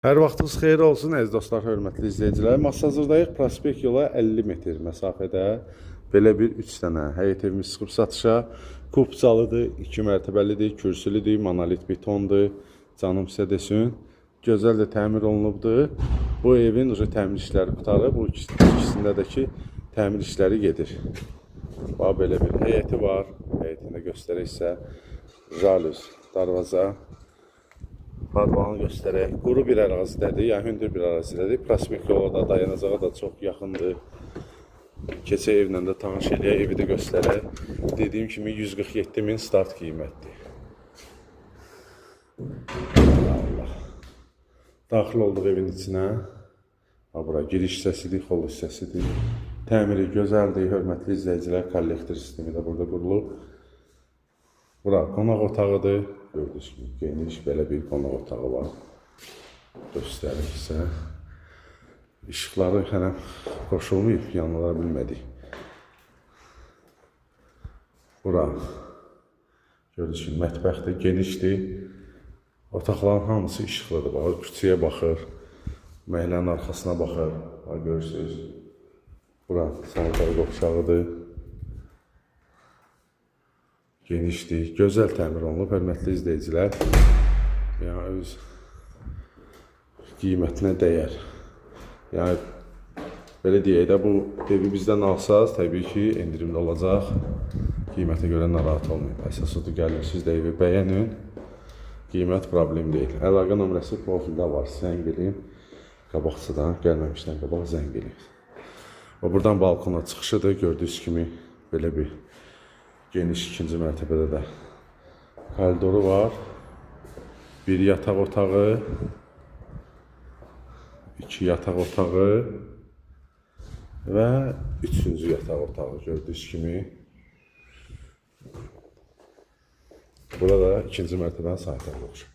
Hər vaxtınız xeyir olsun, əziz dostlar, hörmətli izləyicilər. Masazırdayıq, prospekt yola 50 metr məsafədə belə bir 3 dənə həyət evimiz çıxıb satışa. Kupcalıdır, 2 mərtəbəlidir, kürsülüdür, monolit betondur, canım sizə desin. Gözəl də təmir olunubdur. Bu evin təmir işləri qutarıb, bu ikisində də ki, təmir işləri gedir. Bax, belə bir həyəti var, həyətini də göstərəksə, jalüz, darvaza. Padvanı göstərək. Quru bir ərazidədir, yəni hündür bir ərazidədir. Prospekt yola da, dayanacağa da çox yaxındır. Keçə evlə də tanış eləyək, evi də göstərək. Dediyim kimi 147.000 start qiymətdir. Allah. Daxil olduq evin içinə. Bura giriş hissəsidir, xol hissəsidir. Təmiri gözəldir, hörmətli izləyicilər. Kollektor sistemi də burada qurulub. Bura qonaq otağıdır. Gördüyünüz kimi geniş belə bir qonaq otağı var. Göstəriksə. İşıqları hələm qoşulmayıb, yanıla bilmədik. Bura. Gördüyünüz kimi mətbəxdir, genişdir. Otaqların hamısı işıqlıdır. Küçüyə baxır. Məhəllənin arxasına baxır. Görürsünüz. Bura sanitar qovşağıdır. Genişdir, gözəl təmir olunub, hörmətli izləyicilər. Yəni, öz qiymətinə dəyər. Yəni, belə deyək də, bu evi bizdən alsaz, təbii ki, endirimli olacaq. Qiymətə görə narahat olmayın. Əsas odur, gəlin, siz də evi bəyənin. Qiymət problem deyil. Əlaqə nömrəsi profildə var, zəng eləyin. Qabaqçıdan, gəlməmişdən qabaq zəng eləyin. Buradan balkona çıxışıdır, gördüyünüz kimi belə bir geniş ikinci mərtəbədə də koridoru var. Bir yataq otağı, 2 yataq otağı və 3-cü yataq otağı gördüyünüz kimi. Burada ikinci mərtəbənin sahibləri olacaq.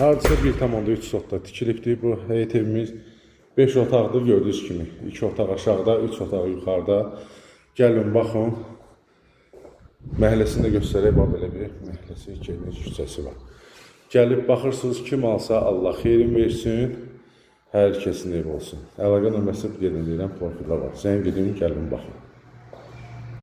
Hadisə 1,3 sotda tikilibdir. Bu həyət evimiz 5 otaqdır gördüyünüz kimi. 2 otaq aşağıda, 3 otaq yuxarıda. Gəlin, baxın, məhəlləsini də göstərək, belə bir məhəlləsi, geniş küçəsi var. Gəlib, baxırsınız, kim alsa Allah xeyrin versin, hər kəsin ev olsun. Əlaqə nömrəsi bir yerin deyirəm, profildə var. Zəng edin, gəlin, baxın.